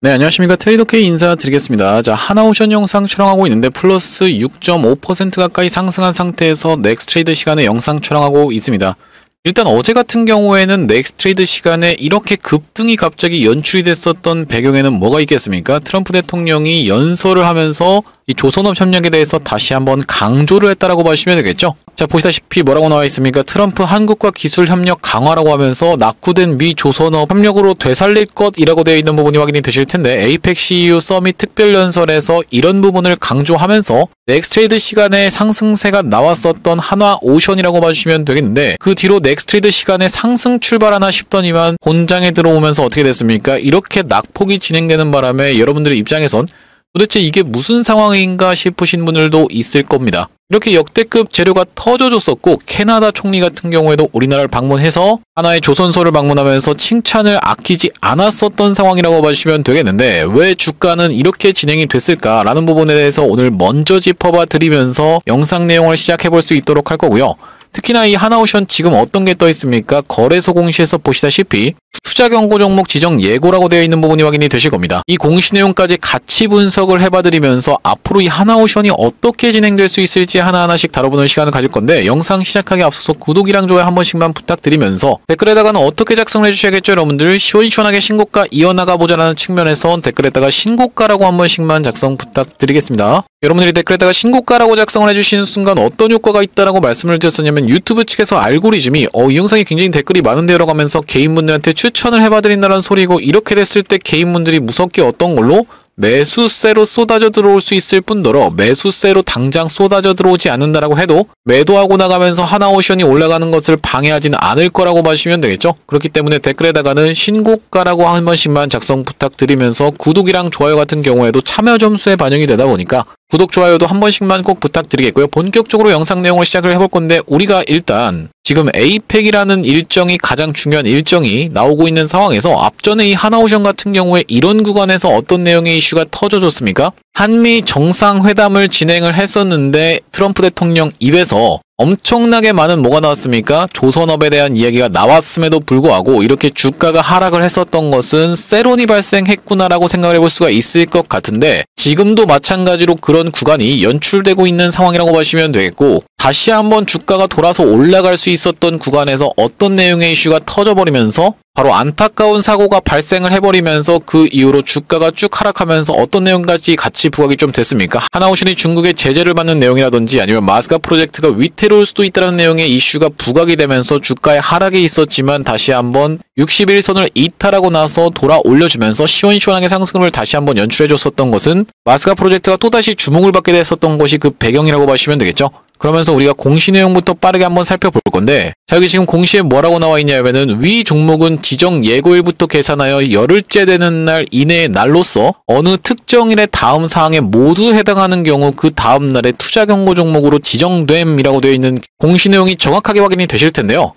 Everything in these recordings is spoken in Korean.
네, 안녕하십니까. 트레이더K 인사드리겠습니다. 자, 하나오션 영상 촬영하고 있는데 플러스 6.5% 가까이 상승한 상태에서 넥스트레이드 시간에 영상 촬영하고 있습니다. 일단 어제 같은 경우에는 넥스트레이드 시간에 이렇게 급등이 갑자기 연출이 됐었던 배경에는 뭐가 있겠습니까? 트럼프 대통령이 연설을 하면서 이 조선업 협력에 대해서 다시 한번 강조를 했다라고 보시면 되겠죠. 자, 보시다시피 뭐라고 나와 있습니까? 트럼프 한국과 기술 협력 강화라고 하면서 낙후된 미 조선업 협력으로 되살릴 것이라고 되어 있는 부분이 확인이 되실 텐데, 에이펙 CEU 서밋 특별 연설에서 이런 부분을 강조하면서 넥스트레이드 시간에 상승세가 나왔었던 하나오션이라고 봐주시면 되겠는데, 그 뒤로 넥스트레이드 시간에 상승 출발하나 싶더니만 본장에 들어오면서 어떻게 됐습니까? 이렇게 낙폭이 진행되는 바람에 여러분들의 입장에선 도대체 이게 무슨 상황인가 싶으신 분들도 있을 겁니다. 이렇게 역대급 재료가 터져줬었고, 캐나다 총리 같은 경우에도 우리나라를 방문해서 하나의 조선소를 방문하면서 칭찬을 아끼지 않았었던 상황이라고 봐주시면 되겠는데, 왜 주가는 이렇게 진행이 됐을까라는 부분에 대해서 오늘 먼저 짚어봐 드리면서 영상 내용을 시작해볼 수 있도록 할 거고요. 특히나 이 하나오션 지금 어떤 게 떠 있습니까? 거래소 공시에서 보시다시피 투자 경고 종목 지정 예고라고 되어 있는 부분이 확인이 되실 겁니다. 이 공시 내용까지 같이 분석을 해봐드리면서 앞으로 이 하나오션이 어떻게 진행될 수 있을지 하나하나씩 다뤄보는 시간을 가질 건데, 영상 시작하기 앞서서 구독이랑 좋아요 한 번씩만 부탁드리면서 댓글에다가는 어떻게 작성을 해주셔야겠죠 여러분들? 시원시원하게 신고가 이어나가보자라는 측면에서 댓글에다가 신고가라고 한 번씩만 작성 부탁드리겠습니다. 여러분들이 댓글에다가 신고가라고 작성을 해주시는 순간 어떤 효과가 있다라고 말씀을 드렸었냐면, 유튜브 측에서 알고리즘이 이 영상이 굉장히 댓글이 많은데요 라고 하면서 개인분들한테 추천을 해봐드린다는 소리고, 이렇게 됐을 때 개인분들이 무섭게 어떤 걸로 매수세로 쏟아져 들어올 수 있을 뿐더러 매수세로 당장 쏟아져 들어오지 않는다라고 해도 매도하고 나가면서 하나오션이 올라가는 것을 방해하지는 않을 거라고 봐주시면 되겠죠. 그렇기 때문에 댓글에다가는 신고가라고 한 번씩만 작성 부탁드리면서 구독이랑 좋아요 같은 경우에도 참여 점수에 반영이 되다 보니까 구독, 좋아요도 한 번씩만 꼭 부탁드리겠고요. 본격적으로 영상 내용을 시작을 해볼 건데, 우리가 일단 지금 에이펙이라는 일정이 가장 중요한 일정이 나오고 있는 상황에서 앞전에 이 하나오션 같은 경우에 이런 구간에서 어떤 내용의 이슈가 터져줬습니까? 한미 정상회담을 진행을 했었는데 트럼프 대통령 입에서 엄청나게 많은 뭐가 나왔습니까? 조선업에 대한 이야기가 나왔음에도 불구하고 이렇게 주가가 하락을 했었던 것은 세론이 발생했구나라고 생각을 해볼 수가 있을 것 같은데, 지금도 마찬가지로 그런 구간이 연출되고 있는 상황이라고 보시면 되겠고, 다시 한번 주가가 돌아서 올라갈 수 있었던 구간에서 어떤 내용의 이슈가 터져버리면서 바로 안타까운 사고가 발생을 해버리면서 그 이후로 주가가 쭉 하락하면서 어떤 내용까지 같이 부각이 좀 됐습니까? 하나오션이 중국의 제재를 받는 내용이라든지 아니면 마스가 프로젝트가 위태로울 수도 있다는 내용의 이슈가 부각이 되면서 주가의 하락이 있었지만 다시 한번 61선을 이탈하고 나서 돌아 올려주면서 시원시원하게 상승을 다시 한번 연출해줬었던 것은 마스가 프로젝트가 또다시 주목을 받게 됐었던 것이 그 배경이라고 보시면 되겠죠. 그러면서 우리가 공시 내용부터 빠르게 한번 살펴볼 건데, 자, 여기 지금 공시에 뭐라고 나와 있냐면은 위 종목은 지정 예고일부터 계산하여 열흘째 되는 날 이내의 날로서 어느 특정일의 다음 사항에 모두 해당하는 경우 그 다음 날의 투자 경고 종목으로 지정됨이라고 되어 있는 공시 내용이 정확하게 확인이 되실 텐데요.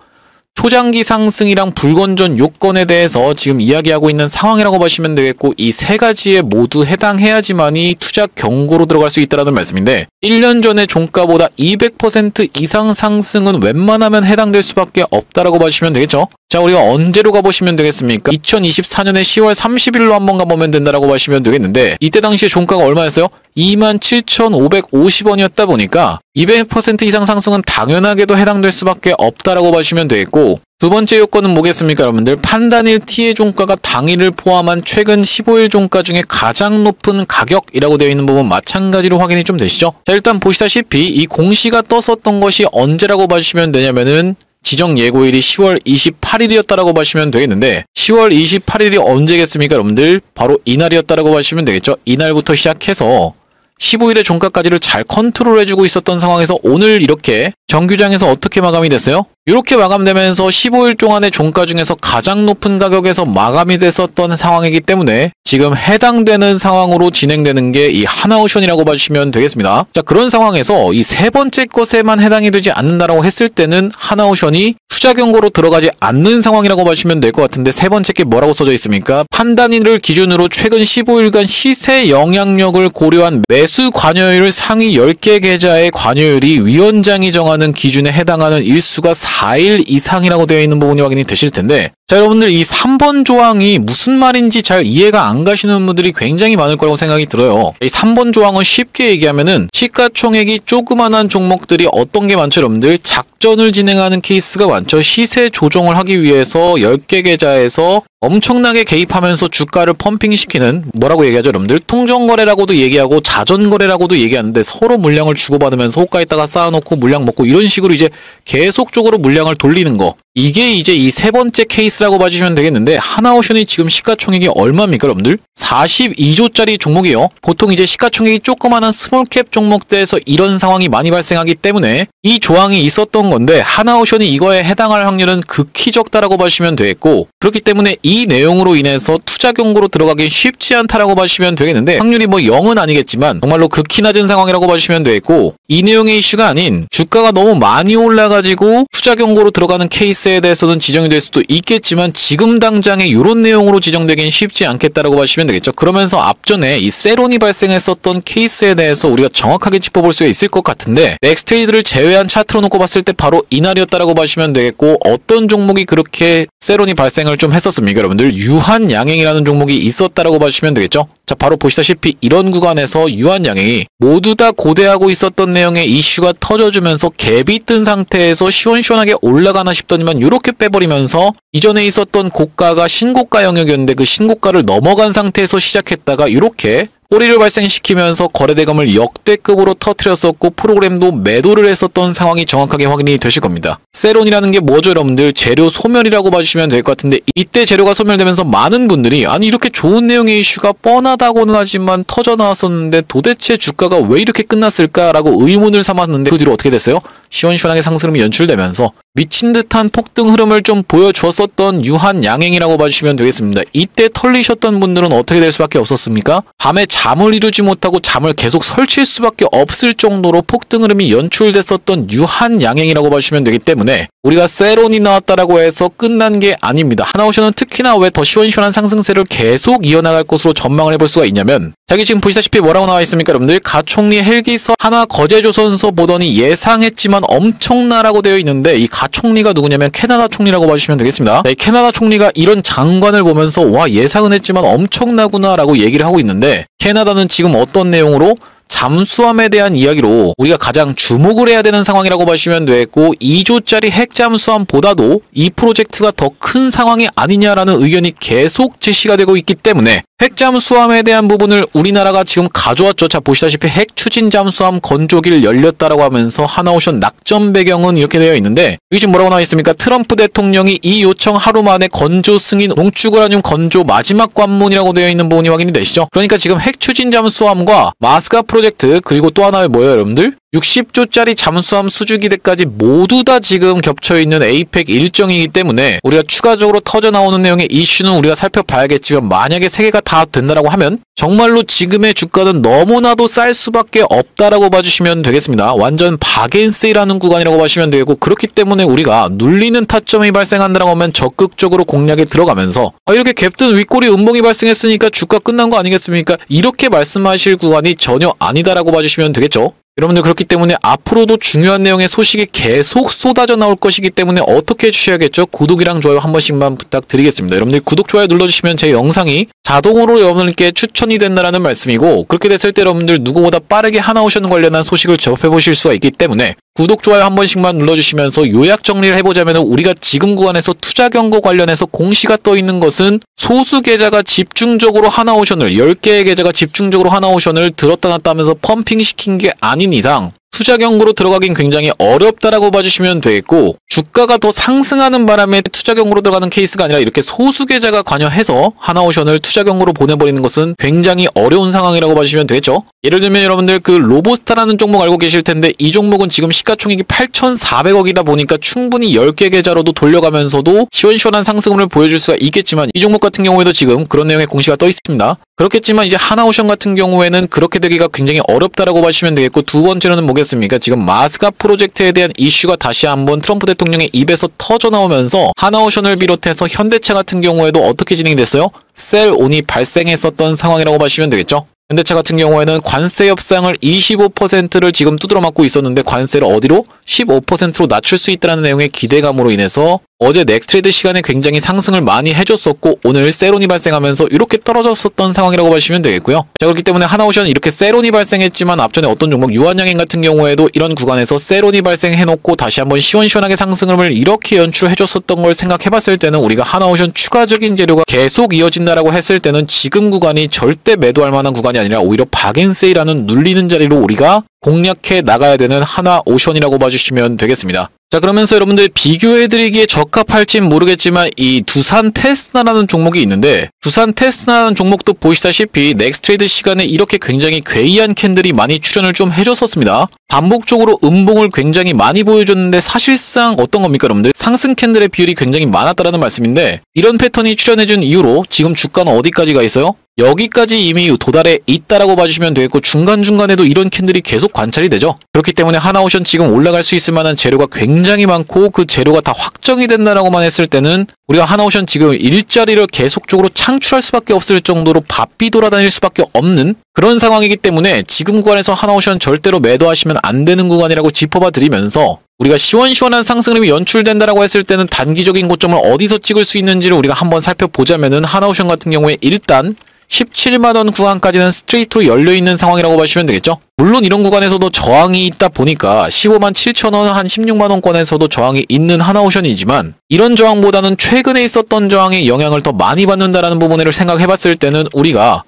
초장기 상승이랑 불건전 요건에 대해서 지금 이야기하고 있는 상황이라고 보시면 되겠고, 이 세 가지에 모두 해당해야지만이 투자 경고로 들어갈 수 있다는 말씀인데, 1년 전의 종가보다 200% 이상 상승은 웬만하면 해당될 수밖에 없다라고 봐주시면 되겠죠. 자, 우리가 언제로 가보시면 되겠습니까? 2024년의 10월 30일로 한번 가보면 된다라고 보시면 되겠는데, 이때 당시에 종가가 얼마였어요? 27,550원이었다 보니까 200% 이상 상승은 당연하게도 해당될 수밖에 없다라고 봐주시면 되겠고, 두 번째 요건은 뭐겠습니까 여러분들? 판단일 T의 종가가 당일을 포함한 최근 15일 종가 중에 가장 높은 가격이라고 되어 있는 부분 마찬가지로 확인이 좀 되시죠? 자, 일단 보시다시피 이 공시가 떴었던 것이 언제라고 봐주시면 되냐면은 지정 예고일이 10월 28일이었다라고 봐주시면 되겠는데, 10월 28일이 언제겠습니까 여러분들? 바로 이날이었다라고 봐주시면 되겠죠? 이날부터 시작해서 15일의 종가까지를 잘 컨트롤해주고 있었던 상황에서 오늘 이렇게 정규장에서 어떻게 마감이 됐어요? 이렇게 마감되면서 15일 동안의 종가 중에서 가장 높은 가격에서 마감이 됐었던 상황이기 때문에 지금 해당되는 상황으로 진행되는 게 이 하나오션이라고 봐주시면 되겠습니다. 자, 그런 상황에서 이 세 번째 것에만 해당이 되지 않는다라고 했을 때는 하나오션이 투자 경고로 들어가지 않는 상황이라고 봐주시면 될 것 같은데, 세 번째 게 뭐라고 써져 있습니까? 판단일을 기준으로 최근 15일간 시세 영향력을 고려한 매수 관여율 상위 10개 계좌의 관여율이 위원장이 정하는 기준에 해당하는 일수가 4일 이상이라고 되어 있는 부분이 확인이 되실 텐데, 자, 여러분들 이 3번 조항이 무슨 말인지 잘 이해가 안 가시는 분들이 굉장히 많을 거라고 생각이 들어요. 이 3번 조항은 쉽게 얘기하면은 시가총액이 조그만한 종목들이 어떤 게 많죠, 여러분들? 작전을 진행하는 케이스가 많죠. 시세 조정을 하기 위해서 10개 계좌에서 엄청나게 개입하면서 주가를 펌핑시키는, 뭐라고 얘기하죠, 여러분들? 통정거래라고도 얘기하고 자전거래라고도 얘기하는데 서로 물량을 주고받으면서 호가에다가 쌓아놓고 물량 먹고 이런 식으로 이제 계속적으로 물량을 돌리는 거. 이게 이제 이 세 번째 케이스라고 봐주시면 되겠는데, 하나오션이 지금 시가총액이 얼마입니까, 여러분들? 42조짜리 종목이에요. 보통 이제 시가총액이 조그마한 스몰캡 종목대에서 이런 상황이 많이 발생하기 때문에 이 조항이 있었던 건데, 하나오션이 이거에 해당할 확률은 극히 적다라고 봐주시면 되겠고, 그렇기 때문에 이 내용으로 인해서 투자 경고로 들어가기 쉽지 않다라고 봐주시면 되겠는데, 확률이 뭐 0은 아니겠지만 정말로 극히 낮은 상황이라고 봐주시면 되겠고, 이 내용의 이슈가 아닌 주가가 너무 많이 올라가지고 투자 경고로 들어가는 케이스에 대해서는 지정이 될 수도 있겠지만, 지금 당장에 이런 내용으로 지정되긴 쉽지 않겠다라고 봐주시면 되겠죠. 그러면서 앞전에 이 세론이 발생했었던 케이스에 대해서 우리가 정확하게 짚어볼 수가 있을 것 같은데, 넥스트레이드를 제외한 차트로 놓고 봤을 때 바로 이날이었다라고 봐주시면 되겠고, 어떤 종목이 그렇게 세론이 발생을 좀 했었습니까, 여러분들? 유한양행이라는 종목이 있었다라고 봐주시면 되겠죠. 자, 바로 보시다시피 이런 구간에서 유한양행이 모두 다 고대하고 있었던 내용의 이슈가 터져주면서 갭이 뜬 상태에서 시원시원하게 올라가나 싶더니만 이렇게 빼버리면서 이전에 있었던 고가가 신고가 영역이었는데 그 신고가를 넘어간 상태에서 시작했다가 이렇게 꼬리를 발생시키면서 거래대금을 역대급으로 터뜨렸었고, 프로그램도 매도를 했었던 상황이 정확하게 확인이 되실 겁니다. 세론이라는 게 뭐죠, 여러분들? 재료 소멸이라고 봐주시면 될 것 같은데, 이때 재료가 소멸되면서 많은 분들이 아니 이렇게 좋은 내용의 이슈가 뻔하다고는 하지만 터져나왔었는데 도대체 주가가 왜 이렇게 끝났을까라고 의문을 삼았는데, 그 뒤로 어떻게 됐어요? 시원시원하게 상승이 연출되면서 미친 듯한 폭등 흐름을 좀 보여주었었던 유한양행이라고 봐주시면 되겠습니다. 이때 털리셨던 분들은 어떻게 될 수밖에 없었습니까? 밤에 잠을 이루지 못하고 잠을 계속 설칠 수밖에 없을 정도로 폭등 흐름이 연출됐었던 유한양행이라고 봐주시면 되기 때문에, 우리가 세론이 나왔다라고 해서 끝난 게 아닙니다. 하나오션은 특히나 왜 더 시원시원한 상승세를 계속 이어나갈 것으로 전망을 해볼 수가 있냐면, 자기 지금 보시다시피 뭐라고 나와 있습니까, 여러분들? 가총리 헬기서 하나 거제조선소 보더니 예상했지만 엄청나라고 되어 있는데, 이 가총리가 누구냐면 캐나다 총리라고 봐주시면 되겠습니다. 이 캐나다 총리가 이런 장관을 보면서 와, 예상은 했지만 엄청나구나 라고 얘기를 하고 있는데, 캐나다는 지금 어떤 내용으로 잠수함에 대한 이야기로 우리가 가장 주목을 해야 되는 상황이라고 보시면 되겠고, 2조짜리 핵잠수함보다도 이 프로젝트가 더 큰 상황이 아니냐라는 의견이 계속 제시가 되고 있기 때문에 핵잠수함에 대한 부분을 우리나라가 지금 가져왔죠. 자, 보시다시피 핵추진잠수함 건조기를 열렸다라고 하면서 하나오션 낙점 배경은 이렇게 되어 있는데, 여기 지금 뭐라고 나와 있습니까? 트럼프 대통령이 이 요청 하루 만에 건조 승인, 농축우라늄 건조 마지막 관문이라고 되어 있는 부분이 확인이 되시죠? 그러니까 지금 핵추진잠수함과 마스가 프로젝트, 그리고 또 하나의 뭐예요, 여러분들? 60조짜리 잠수함 수주기대까지 모두 다 지금 겹쳐있는 에이펙 일정이기 때문에 우리가 추가적으로 터져나오는 내용의 이슈는 우리가 살펴봐야겠지만, 만약에 3개가 다 된다라고 하면 정말로 지금의 주가는 너무나도 쌀 수밖에 없다라고 봐주시면 되겠습니다. 완전 바겐세이라는 구간이라고 봐주시면 되고, 그렇기 때문에 우리가 눌리는 타점이 발생한다라고 하면 적극적으로 공략에 들어가면서 이렇게 갭든 윗꼬리 음봉이 발생했으니까 주가 끝난 거 아니겠습니까? 이렇게 말씀하실 구간이 전혀 아니다라고 봐주시면 되겠죠. 여러분들, 그렇기 때문에 앞으로도 중요한 내용의 소식이 계속 쏟아져 나올 것이기 때문에 어떻게 해주셔야겠죠? 구독이랑 좋아요 한 번씩만 부탁드리겠습니다. 여러분들 구독, 좋아요 눌러주시면 제 영상이 자동으로 여러분들께 추천이 된다라는 말씀이고, 그렇게 됐을 때 여러분들 누구보다 빠르게 하나오션 관련한 소식을 접해보실 수가 있기 때문에 구독, 좋아요 한 번씩만 눌러주시면서 요약 정리를 해보자면, 우리가 지금 구간에서 투자 경고 관련해서 공시가 떠 있는 것은 소수 계좌가 집중적으로 하나오션을, 10개의 계좌가 집중적으로 하나오션을 들었다 놨다 하면서 펌핑시킨 게 아닌 이상 투자 경고로 들어가긴 굉장히 어렵다라고 봐주시면 되겠고, 주가가 더 상승하는 바람에 투자 경고로 들어가는 케이스가 아니라 이렇게 소수 계좌가 관여해서 하나오션을 투자 경고로 보내버리는 것은 굉장히 어려운 상황이라고 봐주시면 되겠죠. 예를 들면 여러분들 그 로보스타라는 종목 알고 계실 텐데, 이 종목은 지금 시가총액이 8,400억이다 보니까 충분히 10개 계좌로도 돌려가면서도 시원시원한 상승을 보여줄 수가 있겠지만, 이 종목 같은 경우에도 지금 그런 내용의 공시가 떠 있습니다. 그렇겠지만 이제 하나오션 같은 경우에는 그렇게 되기가 굉장히 어렵다라고 봐주시면 되겠고, 두 번째로는 뭐겠습니까? 지금 마스가 프로젝트에 대한 이슈가 다시 한번 트럼프 대통령의 입에서 터져나오면서 하나오션을 비롯해서 현대차 같은 경우에도 어떻게 진행이 됐어요? 셀온이 발생했었던 상황이라고 봐주시면 되겠죠. 현대차 같은 경우에는 관세 협상을 25%를 지금 두드러 맞고 있었는데, 관세를 어디로? 15%로 낮출 수 있다는 내용의 기대감으로 인해서 어제 넥스트레이드 시간에 굉장히 상승을 많이 해줬었고 오늘 세론이 발생하면서 이렇게 떨어졌었던 상황이라고 보시면 되겠고요. 자, 그렇기 때문에 하나오션 이렇게 세론이 발생했지만 앞전에 어떤 종목 유한양행 같은 경우에도 이런 구간에서 세론이 발생해놓고 다시 한번 시원시원하게 상승을 이렇게 연출해줬었던 걸 생각해봤을 때는 우리가 하나오션 추가적인 재료가 계속 이어진다라고 했을 때는 지금 구간이 절대 매도할 만한 구간이 아니라 오히려 박앤세이라는 눌리는 자리로 우리가 공략해 나가야 되는 하나오션이라고 봐주시면 되겠습니다. 자, 그러면서 여러분들 비교해드리기에 적합할진 모르겠지만 이 두산 테스나라는 종목이 있는데 두산 테스나라는 종목도 보시다시피 넥스트레이드 시간에 이렇게 굉장히 괴이한 캔들이 많이 출현을 좀 해줬었습니다. 반복적으로 음봉을 굉장히 많이 보여줬는데 사실상 어떤 겁니까 여러분들? 상승 캔들의 비율이 굉장히 많았다라는 말씀인데 이런 패턴이 출현해준 이후로 지금 주가는 어디까지 가 있어요? 여기까지 이미 도달해 있다라고 봐주시면 되겠고 중간중간에도 이런 캔들이 계속 관찰이 되죠. 그렇기 때문에 하나오션 지금 올라갈 수 있을 만한 재료가 굉장히 많고 그 재료가 다 확정이 된다라고만 했을 때는 우리가 하나오션 지금 일자리를 계속적으로 창출할 수밖에 없을 정도로 바삐 돌아다닐 수밖에 없는 그런 상황이기 때문에 지금 구간에서 하나오션 절대로 매도하시면 안 되는 구간이라고 짚어봐 드리면서 우리가 시원시원한 상승률이 연출된다라고 했을 때는 단기적인 고점을 어디서 찍을 수 있는지를 우리가 한번 살펴보자면은 하나오션 같은 경우에 일단 17만원 구간까지는 스트레이트로 열려있는 상황이라고 보시면 되겠죠. 물론 이런 구간에서도 저항이 있다 보니까 15만 7천원 한 16만원권에서도 저항이 있는 하나오션이지만 이런 저항보다는 최근에 있었던 저항의 영향을 더 많이 받는다라는 부분을 생각해봤을 때는 우리가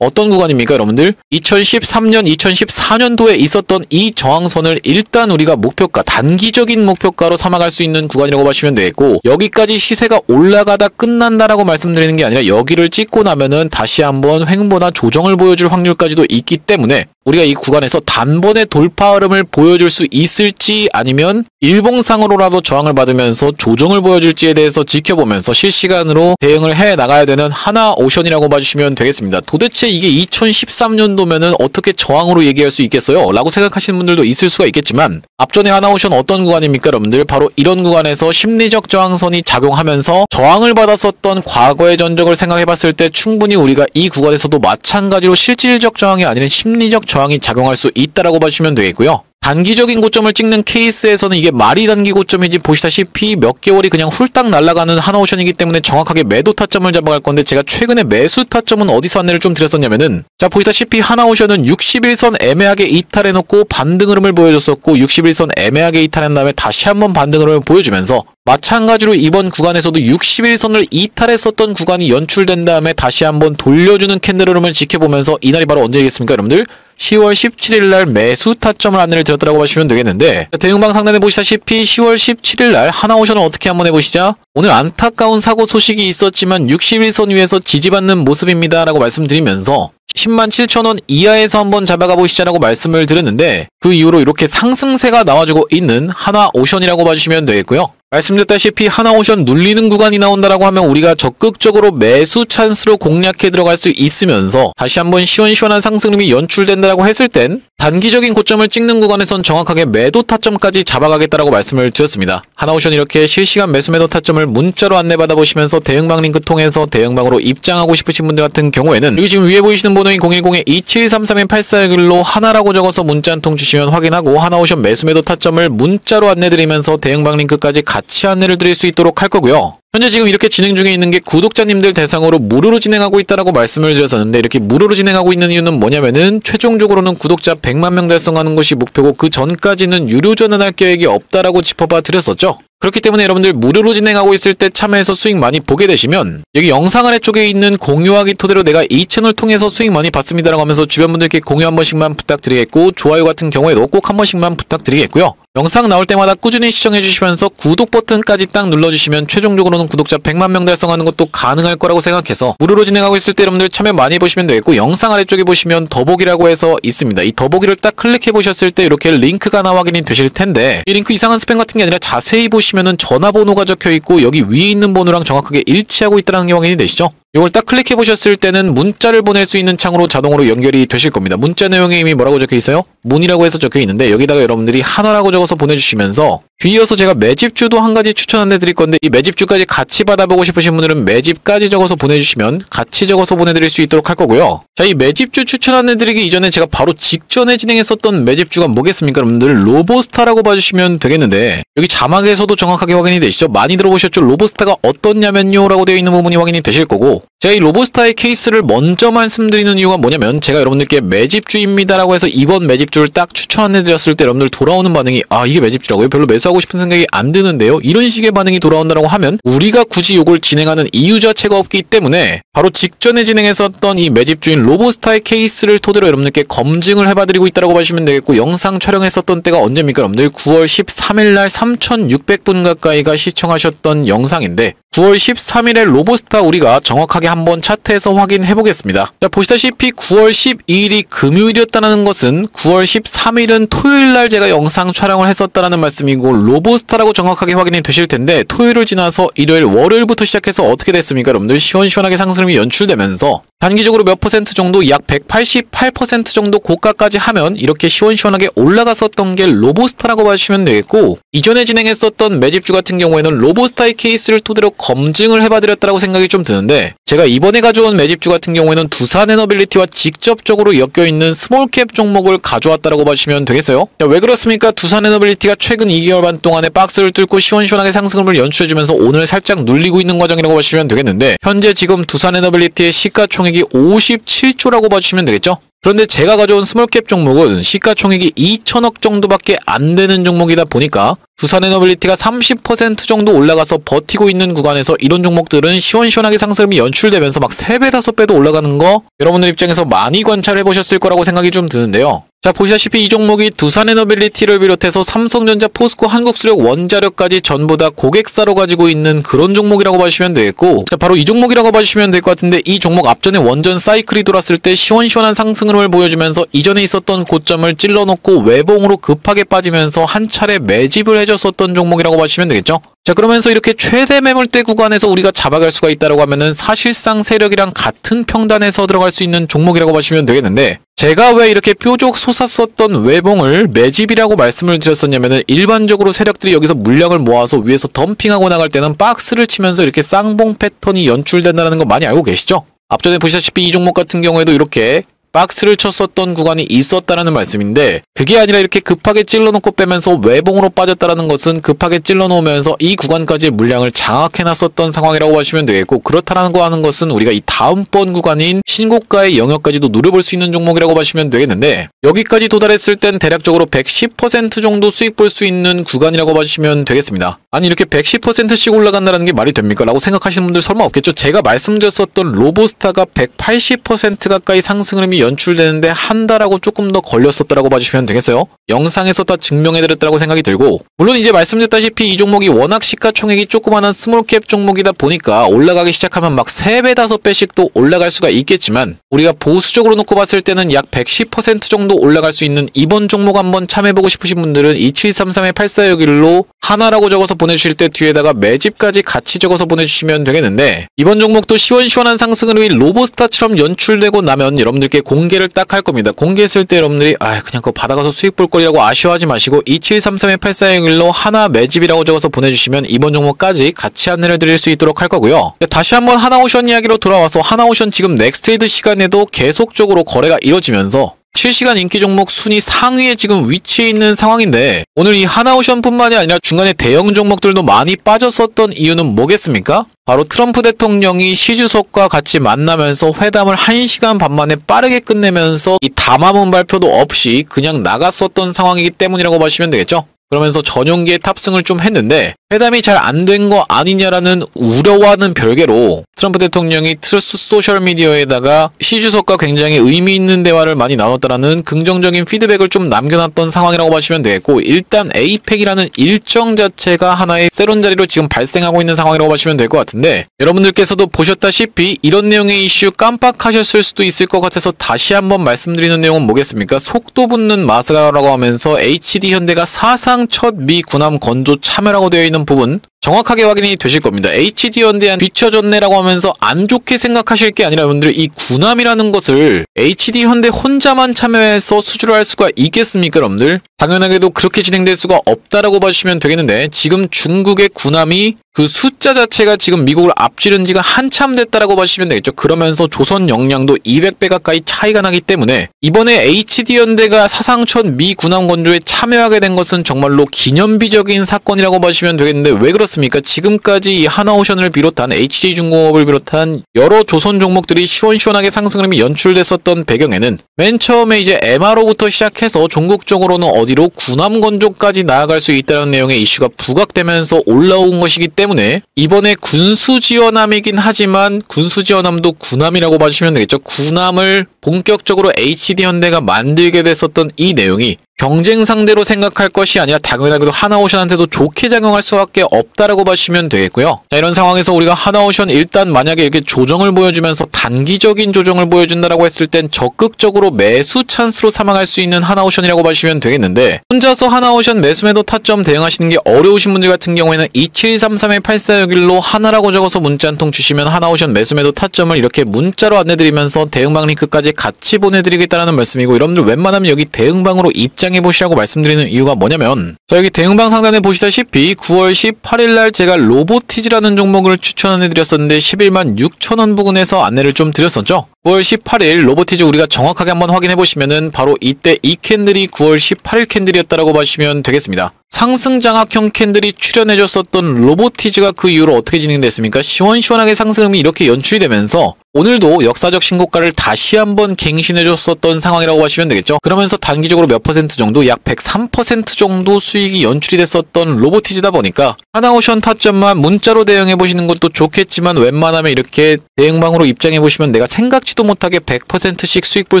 어떤 구간입니까 여러분들? 2013년, 2014년도에 있었던 이 저항선을 일단 우리가 목표가, 단기적인 목표가로 삼아갈 수 있는 구간이라고 보시면 되겠고 여기까지 시세가 올라가다 끝난다라고 말씀드리는 게 아니라 여기를 찍고 나면은 다시 한번 횡보나 조정을 보여줄 확률까지도 있기 때문에 우리가 이 구간에서 단번에 돌파 흐름을 보여줄 수 있을지 아니면 일봉상으로라도 저항을 받으면서 조정을 보여줄지에 대해서 지켜보면서 실시간으로 대응을 해 나가야 되는 하나오션이라고 봐주시면 되겠습니다. 도대체 이게 2013년도면은 어떻게 저항으로 얘기할 수 있겠어요? 라고 생각하시는 분들도 있을 수가 있겠지만 앞전에 하나오션 어떤 구간입니까 여러분들? 바로 이런 구간에서 심리적 저항선이 작용하면서 저항을 받았었던 과거의 전적을 생각해봤을 때 충분히 우리가 이 구간에서도 마찬가지로 실질적 저항이 아니라 심리적 저항이 작용할 수 있다라고 봐주시면 되겠고요. 단기적인 고점을 찍는 케이스에서는 이게 말이 단기 고점인지 보시다시피 몇 개월이 그냥 훌딱 날아가는 하나오션이기 때문에 정확하게 매도 타점을 잡아갈 건데 제가 최근에 매수 타점은 어디서 안내를 좀 드렸었냐면은 자 보시다시피 하나오션은 61선 애매하게 이탈해놓고 반등 흐름을 보여줬었고 61선 애매하게 이탈한 다음에 다시 한번 반등 흐름을 보여주면서 마찬가지로 이번 구간에서도 61선을 이탈했었던 구간이 연출된 다음에 다시 한번 돌려주는 캔들 흐름을 지켜보면서 이날이 바로 언제겠습니까 여러분들? 10월 17일날 매수 타점을 안내를 드렸다고 보시면 되겠는데 대응방 상단에 보시다시피 10월 17일날 하나오션을 어떻게 한번 해보시자 오늘 안타까운 사고 소식이 있었지만 61선 위에서 지지받는 모습입니다 라고 말씀드리면서 10만 7천원 이하에서 한번 잡아가 보시자라고 말씀을 드렸는데 그 이후로 이렇게 상승세가 나와주고 있는 하나오션이라고 봐주시면 되겠고요. 말씀드렸다시피 하나오션 눌리는 구간이 나온다라고 하면 우리가 적극적으로 매수 찬스로 공략해 들어갈 수 있으면서 다시 한번 시원시원한 상승률이 연출된다라고 했을 땐 단기적인 고점을 찍는 구간에선 정확하게 매도 타점까지 잡아가겠다라고 말씀을 드렸습니다. 하나오션 이렇게 실시간 매수 매도 타점을 문자로 안내받아 보시면서 대응방 링크 통해서 대응방으로 입장하고 싶으신 분들 같은 경우에는 여기 지금 위에 보이시는 번호인 010-2733-8461로 하나라고 적어서 문자 한 통 주시면 확인하고 하나오션 매수 매도 타점을 문자로 안내드리면서 대응방 링크까지 같이 안내를 드릴 수 있도록 할 거고요. 현재 지금 이렇게 진행 중에 있는 게 구독자님들 대상으로 무료로 진행하고 있다라고 말씀을 드렸었는데 이렇게 무료로 진행하고 있는 이유는 뭐냐면은 최종적으로는 구독자 100만 명 달성하는 것이 목표고 그 전까지는 유료 전환할 계획이 없다라고 짚어봐 드렸었죠. 그렇기 때문에 여러분들 무료로 진행하고 있을 때 참여해서 수익 많이 보게 되시면 여기 영상 아래쪽에 있는 공유하기 토대로 내가 이 채널 통해서 수익 많이 받습니다라고 하면서 주변 분들께 공유 한 번씩만 부탁드리겠고 좋아요 같은 경우에도 꼭 한 번씩만 부탁드리겠고요. 영상 나올 때마다 꾸준히 시청해주시면서 구독 버튼까지 딱 눌러주시면 최종적으로는 구독자 100만 명 달성하는 것도 가능할 거라고 생각해서 무료로 진행하고 있을 때 여러분들 참여 많이 해보시면 되겠고 영상 아래쪽에 보시면 더보기라고 해서 있습니다. 이 더보기를 딱 클릭해 보셨을 때 이렇게 링크가 나와 확인이 되실 텐데 이 링크 이상한 스팸 같은 게 아니라 자세히 보시면은 전화번호가 적혀 있고 여기 위에 있는 번호랑 정확하게 일치하고 있다는 게 확인이 되시죠? 이걸 딱 클릭해 보셨을 때는 문자를 보낼 수 있는 창으로 자동으로 연결이 되실 겁니다. 문자 내용에 이미 뭐라고 적혀 있어요? 문이라고 해서 적혀 있는데 여기다가 여러분들이 하나라고 적어서 보내주시면서 뒤이어서 제가 매집주도 한 가지 추천 안내 드릴 건데 이 매집주까지 같이 받아보고 싶으신 분들은 매집까지 적어서 보내주시면 같이 적어서 보내드릴 수 있도록 할 거고요. 자, 이 매집주 추천 안내 드리기 이전에 제가 바로 직전에 진행했었던 매집주가 뭐겠습니까? 여러분들 로보스타라고 봐주시면 되겠는데 여기 자막에서도 정확하게 확인이 되시죠? 많이 들어보셨죠? 로보스타가 어떻냐면요 라고 되어 있는 부분이 확인이 되실 거고 제가 이 로보스타의 케이스를 먼저 말씀드리는 이유가 뭐냐면 제가 여러분들께 매집주입니다 라고 해서 이번 매집주를 딱 추천 안내 드렸을 때 여러분들 돌아오는 반응이 아 이게 매집주라고요? 별로 매수하고 싶은 생각이 안 드는데요? 이런 식의 반응이 돌아온다고 하면 우리가 굳이 이걸 진행하는 이유 자체가 없기 때문에 바로 직전에 진행했었던 이 매집주인 로보스타의 케이스를 토대로 여러분들께 검증을 해봐드리고 있다고 봐주시면 되겠고 영상 촬영했었던 때가 언제입니까? 여러분들 9월 13일날 3,600분 가까이가 시청하셨던 영상인데 9월 13일에 로보스타 우리가 정확하게 한번 차트에서 확인해 보겠습니다. 자, 보시다시피 9월 12일이 금요일이었다는 것은 9월 13일은 토요일날 제가 영상 촬영을 했었다는 말씀이고 로보스타라고 정확하게 확인이 되실 텐데 토요일을 지나서 일요일, 월요일부터 시작해서 어떻게 됐습니까? 여러분들 시원시원하게 상승이 연출되면서 단기적으로 몇 퍼센트 정도 약 188% 정도 고가까지 하면 이렇게 시원시원하게 올라갔었던 게 로보스타라고 봐주시면 되겠고 이전에 진행했었던 매집주 같은 경우에는 로보스타의 케이스를 토대로 검증을 해봐드렸다고 생각이 좀 드는데 제가 이번에 가져온 매집주 같은 경우에는 두산에너빌리티와 직접적으로 엮여있는 스몰캡 종목을 가져왔다고 봐주시면 되겠어요. 자, 왜 그렇습니까? 두산에너빌리티가 최근 2개월 반 동안에 박스를 뚫고 시원시원하게 상승을 연출해주면서 오늘 살짝 눌리고 있는 과정이라고 봐주시면 되겠는데 현재 지금 두산에너빌리티의 시가총액이 57조라고 봐주시면 되겠죠? 그런데 제가 가져온 스몰캡 종목은 시가총액이 2천억 정도밖에 안 되는 종목이다 보니까 두산에너빌리티가 30% 정도 올라가서 버티고 있는 구간에서 이런 종목들은 시원시원하게 상승이 연출되면서 막 3배, 5배도 올라가는 거 여러분들 입장에서 많이 관찰해 보셨을 거라고 생각이 좀 드는데요. 자, 보시다시피 이 종목이 두산에너빌리티를 비롯해서 삼성전자, 포스코, 한국수력, 원자력까지 전부 다 고객사로 가지고 있는 그런 종목이라고 봐주시면 되겠고 자, 바로 이 종목이라고 봐주시면 될 것 같은데 이 종목 앞전에 원전 사이클이 돌았을 때 시원시원한 상승을 보여주면서 이전에 있었던 고점을 찔러놓고 외봉으로 급하게 빠지면서 한 차례 매집을 해줬었던 종목이라고 봐주시면 되겠죠. 자, 그러면서 이렇게 최대 매물대 구간에서 우리가 잡아갈 수가 있다고 하면은 사실상 세력이랑 같은 평단에서 들어갈 수 있는 종목이라고 보시면 되겠는데 제가 왜 이렇게 뾰족 솟았었던 외봉을 매집이라고 말씀을 드렸었냐면은 일반적으로 세력들이 여기서 물량을 모아서 위에서 덤핑하고 나갈 때는 박스를 치면서 이렇게 쌍봉 패턴이 연출된다는 거 많이 알고 계시죠? 앞전에 보시다시피 이 종목 같은 경우에도 이렇게 박스를 쳤었던 구간이 있었다라는 말씀인데 그게 아니라 이렇게 급하게 찔러놓고 빼면서 외봉으로 빠졌다라는 것은 급하게 찔러놓으면서 이 구간까지 물량을 장악해놨었던 상황이라고 보시면 되겠고 그렇다라는 거 하는 것은 우리가 이 다음번 구간인 신고가의 영역까지도 노려볼 수 있는 종목이라고 보시면 되겠는데 여기까지 도달했을 땐 대략적으로 110% 정도 수익 볼 수 있는 구간이라고 봐주시면 되겠습니다. 아니 이렇게 110%씩 올라간다는 게 말이 됩니까? 라고 생각하시는 분들 설마 없겠죠? 제가 말씀드렸었던 로보스타가 180% 가까이 상승을 이미 연출되는데 한 달하고 조금 더 걸렸었다라고 봐주시면 되겠어요. 영상에서 다 증명해드렸다고 생각이 들고 물론 이제 말씀드렸다시피 이 종목이 워낙 시가총액이 조그마한 스몰캡 종목이다 보니까 올라가기 시작하면 막 3배, 5배씩도 올라갈 수가 있겠지만 우리가 보수적으로 놓고 봤을 때는 약 110% 정도 올라갈 수 있는 이번 종목 한번 참여해보고 싶으신 분들은 2733-8461로 하나라고 적어서 보내주실 때 뒤에다가 매집까지 같이 적어서 보내주시면 되겠는데 이번 종목도 시원시원한 상승을 위해 로보스타처럼 연출되고 나면 여러분들께 공개를 딱 할 겁니다. 공개했을 때 여러분들이 그냥 그거 받아가서 수익 볼 거라고 아쉬워하지 마시고 2733-8461로 하나 매집이라고 적어서 보내주시면 이번 종목까지 같이 안내를 드릴 수 있도록 할 거고요. 다시 한번 하나오션 이야기로 돌아와서 하나오션 지금 넥스트레이드 시간에도 계속적으로 거래가 이뤄지면서 실시간 인기 종목 순위 상위에 지금 위치해 있는 상황인데 오늘 이 하나오션뿐만이 아니라 중간에 대형 종목들도 많이 빠졌었던 이유는 뭐겠습니까? 바로 트럼프 대통령이 시 주석과 같이 만나면서 회담을 1시간 반 만에 빠르게 끝내면서 이 담화문 발표도 없이 그냥 나갔었던 상황이기 때문이라고 보시면 되겠죠? 그러면서 전용기에 탑승을 좀 했는데 회담이 잘 안 된 거 아니냐라는 우려와는 별개로 트럼프 대통령이 트루스 소셜미디어에다가 시 주석과 굉장히 의미 있는 대화를 많이 나눴다라는 긍정적인 피드백을 좀 남겨놨던 상황이라고 보시면 되겠고 일단 에이펙이라는 일정 자체가 하나의 세론 자리로 지금 발생하고 있는 상황이라고 보시면 될 것 같은데 여러분들께서도 보셨다시피 이런 내용의 이슈 깜빡하셨을 수도 있을 것 같아서 다시 한번 말씀드리는 내용은 뭐겠습니까? 속도 붙는 마스라고 하면서 HD현대가 사상 첫 미 군함 건조 참여라고 되어 있는 부분 정확하게 확인이 되실 겁니다. HD현대한 뒤처졌네라고 하면서 안 좋게 생각하실 게 아니라 여러분들 이 군함이라는 것을 HD현대 혼자만 참여해서 수주를 할 수가 있겠습니까 여러분들? 당연하게도 그렇게 진행될 수가 없다라고 봐주시면 되겠는데 지금 중국의 군함이 그 숫자 자체가 지금 미국을 앞지른 지가 한참 됐다라고 봐주시면 되겠죠. 그러면서 조선 역량도 200배 가까이 차이가 나기 때문에 이번에 HD현대가 사상첫 미 군함 건조에 참여하게 된 것은 정말로 기념비적인 사건이라고 봐주시면 되겠는데 왜 그렇습니까? 지금까지 이 하나오션을 비롯한 HJ중공업을 비롯한 여러 조선 종목들이 시원시원하게 상승 흐름이 연출됐었던 배경에는 맨 처음에 이제 MRO부터 시작해서 종국적으로는 어디로 군함 건조까지 나아갈 수 있다는 내용의 이슈가 부각되면서 올라온 것이기 때문에 이번에 군수지원함이긴 하지만 군수지원함도 군함이라고 봐주시면 되겠죠. 군함을 본격적으로 HD현대가 만들게 됐었던 이 내용이 경쟁 상대로 생각할 것이 아니라 당연하게도 하나오션한테도 좋게 작용할 수밖에 없다라고 봐주시면 되겠고요. 자, 이런 상황에서 우리가 하나오션 일단 만약에 이렇게 조정을 보여주면서 단기적인 조정을 보여준다라고 했을 땐 적극적으로 매수 찬스로 삼아갈 수 있는 하나오션이라고 봐주시면 되겠는데 혼자서 하나오션 매수매도 타점 대응하시는 게 어려우신 분들 같은 경우에는 2733-8461로 하나라고 적어서 문자 한 통 주시면 하나오션 매수매도 타점을 이렇게 문자로 안내드리면서 대응방 링크까지 같이 보내드리겠다는 말씀이고 여러분들 웬만하면 여기 대응방으로 입장해보시라고 말씀드리는 이유가 뭐냐면 자 여기 대응방 상단에 보시다시피 9월 18일날 제가 로보티즈라는 종목을 추천해드렸었는데 11만 6천원 부근에서 안내를 좀 드렸었죠. 9월 18일 로보티즈 우리가 정확하게 한번 확인해보시면은 바로 이때 이 캔들이 9월 18일 캔들이었다라고 봐주시면 되겠습니다. 상승 장악형 캔들이 출현해줬었던 로보티즈가 그 이후로 어떻게 진행됐습니까? 시원시원하게 상승음이 이렇게 연출이 되면서 오늘도 역사적 신고가를 다시 한번 갱신해줬었던 상황이라고 보시면 되겠죠. 그러면서 단기적으로 몇 퍼센트 정도 약 103% 정도 수익이 연출이 됐었던 로보티즈다 보니까 하나오션 타점만 문자로 대응해보시는 것도 좋겠지만 웬만하면 이렇게 대응방으로 입장해보시면 내가 생각지도 못하게 100%씩 수익 볼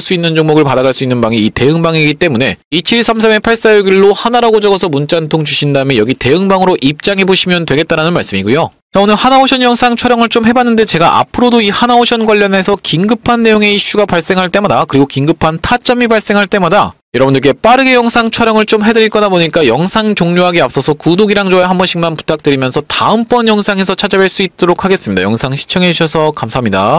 수 있는 종목을 받아갈 수 있는 방이 이 대응방이기 때문에 2733-8461로 하나라고 적어서 문자 한 통 주신 다음에 여기 대응방으로 입장해보시면 되겠다는 말씀이고요. 자, 오늘 하나오션 영상 촬영을 좀 해봤는데 제가 앞으로도 이 하나오션 관련해서 긴급한 내용의 이슈가 발생할 때마다 그리고 긴급한 타점이 발생할 때마다 여러분들께 빠르게 영상 촬영을 좀 해드릴 거다 보니까 영상 종료하기 앞서서 구독이랑 좋아요 한 번씩만 부탁드리면서 다음번 영상에서 찾아뵐 수 있도록 하겠습니다. 영상 시청해주셔서 감사합니다.